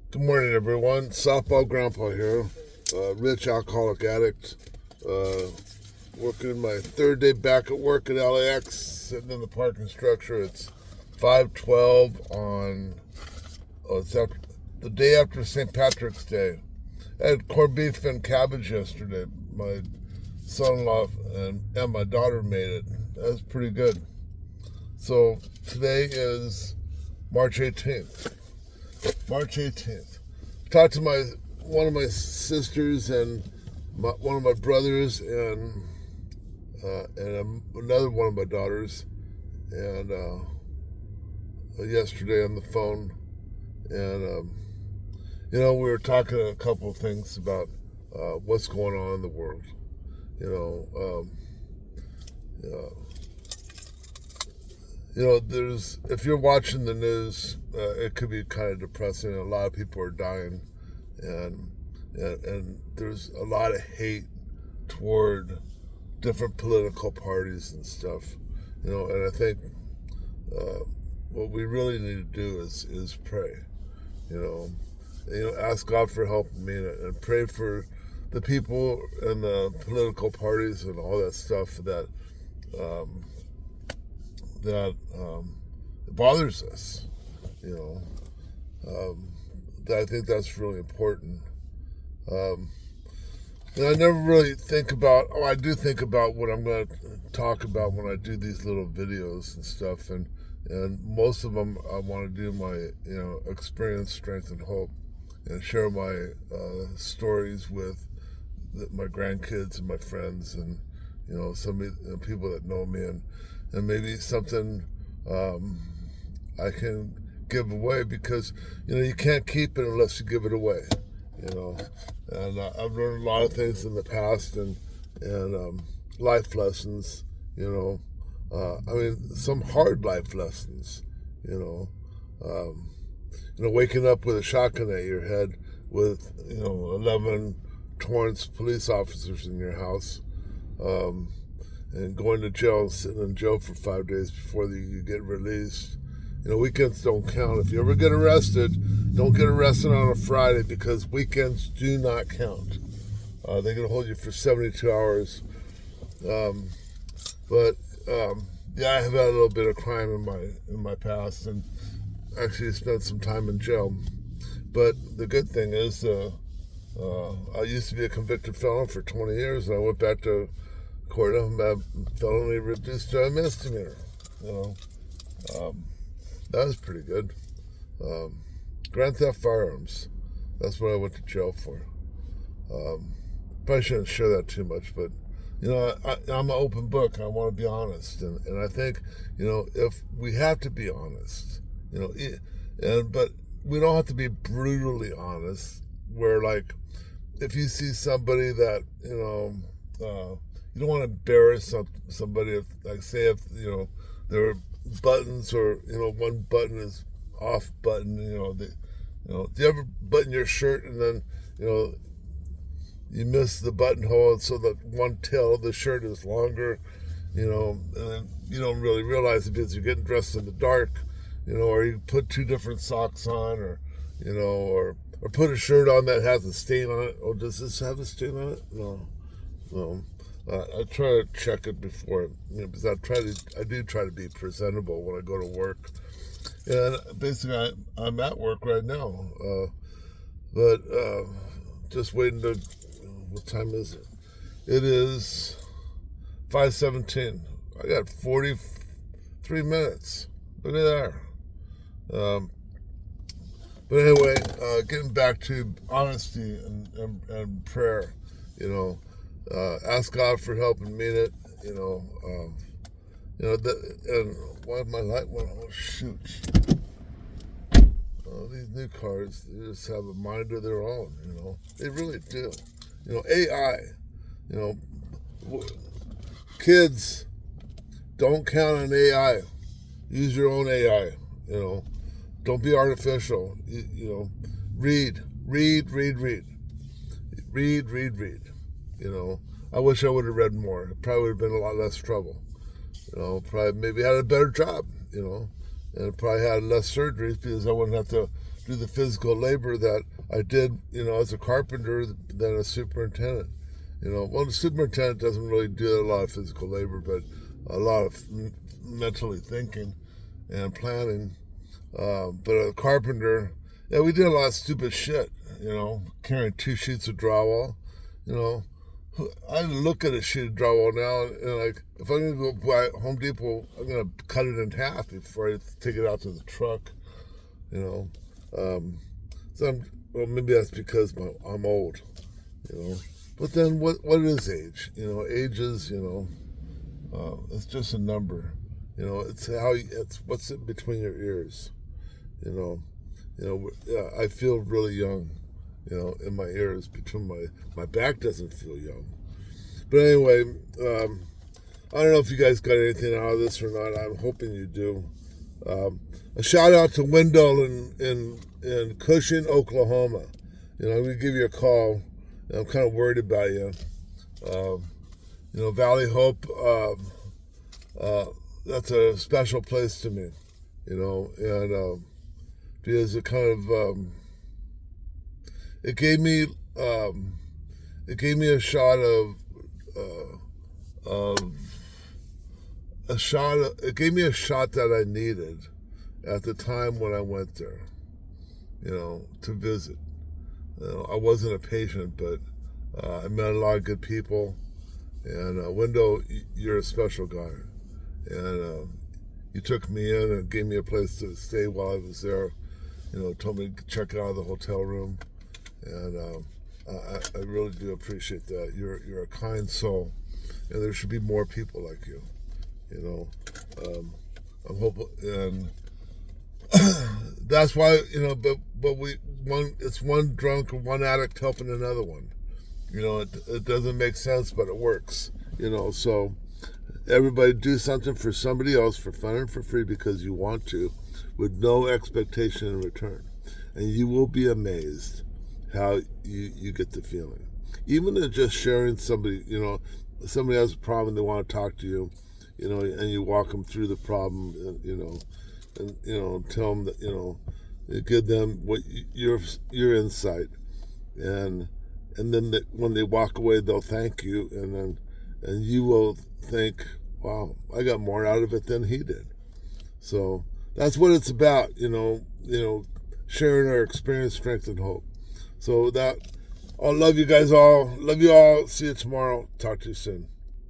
Good morning, everyone. Softball Grandpa here, rich alcoholic addict, uh, working my third day back at work at LAX, sitting in the parking structure. It's 5:12 on it's after, the day after St. Patrick's Day. I had corned beef and cabbage yesterday. My son-in-law and my daughter made it. That was pretty good. So today is March 18th. March 18th. Talked to one of my sisters and one of my brothers and another one of my daughters, and yesterday on the phone, and we were talking a couple of things about what's going on in the world. You know, there's if you're watching the news, it could be kind of depressing. A lot of people are dying, and and there's a lot of hate toward different political parties and stuff. And I think what we really need to do is pray. Ask God for help and pray for the people and the political parties and all that stuff um, that bothers us. You know, I think that's really important. Um, and I never really think about. Oh, I do think about what I'm going to talk about when I do these little videos and stuff, and most of them I want to do my experience, strength, and hope, and share my stories with my grandkids and my friends, and some of the people that know me, and maybe something I can give away, because you can't keep it unless you give it away. you know and I've learned a lot of things in the past, and life lessons. I mean, some hard life lessons. you know um, Waking up with a shotgun at your head with 11 Torrance police officers in your house, um, and going to jail and sitting in jail for 5 days before you get released. Weekends don't count. If you ever get arrested, don't get arrested on a Friday, because weekends do not count. They're going to hold you for 72 hours. Um, but yeah, I have had a little bit of crime in my past, and actually spent some time in jail. But the good thing is, I used to be a convicted felon for 20 years, and I went back to court and had felony reduced to a misdemeanor. You know, um, that was pretty good. Grand theft firearms. That's what I went to jail for. Probably shouldn't share that too much, but I'm an open book. I want to be honest, and I think if we have to be honest, but we don't have to be brutally honest. Where, like, if you see somebody that you don't want to embarrass somebody. If, like, say, if their buttons, or one button is off button. Do you ever button your shirt and then you miss the buttonhole, and so that one tail of the shirt is longer, and then you don't really realize it because you're getting dressed in the dark, or you put two different socks on, or put a shirt on that has a stain on it. Oh, does this have a stain on it? No. I try to check it before, because I do try to be presentable when I go to work. And basically, I'm at work right now, but just waiting to. What time is it? It is 5:17. I got 43 minutes. Look at that. But anyway, getting back to honesty and prayer. Ask God for help and mean it. And why my light went? Oh, shoot! These new cars, they just have a mind of their own. They really do. AI. You know, Kids, don't count on AI. Use your own AI. Don't be artificial. Read, read, read, read, read, read, read. I wish I would have read more. It probably would have been a lot less trouble. Probably maybe had a better job. And probably had less surgeries, because I wouldn't have to do the physical labor that I did, as a carpenter than a superintendent. Well, the superintendent doesn't really do a lot of physical labor, but a lot of mentally thinking and planning. But a carpenter, yeah, we did a lot of stupid shit, carrying 2 sheets of drywall. I look at a sheet of drywall now and like, if I'm going to go buy Home Depot, I'm going to cut it in half before I take it out to the truck, So maybe that's because I'm old, But then what is age? Age is, it's just a number. It's what's in between your ears. I feel really young, in my ears, between my back doesn't feel young. But anyway, I don't know if you guys got anything out of this or not. I'm hoping you do. A shout out to Wendell in Cushing, Oklahoma. I'm going to give you a call. I'm kind of worried about you. Valley Hope, that's a special place to me, and because it kind of it gave me a shot of it gave me a shot that I needed at the time when I went there, to visit. I wasn't a patient, but I met a lot of good people. And Wendell, you're a special guy. And you took me in and gave me a place to stay while I was there. Told me to check out the hotel room. And I really do appreciate that. You're a kind soul. And there should be more people like you. I'm hoping, and that's why, it's one drunk or one addict helping another one. It doesn't make sense, but it works. So everybody do something for somebody else for fun and for free because you want to, with no expectation in return. And you will be amazed how you get the feeling. Even in just sharing somebody, somebody has a problem, they want to talk to you, and you walk them through the problem, and tell them that, you give them what your insight, and then when they walk away, they'll thank you, and you will think, wow, I got more out of it than he did. So that's what it's about, sharing our experience, strength, and hope. So I love you guys all. Love you all. See you tomorrow. Talk to you soon.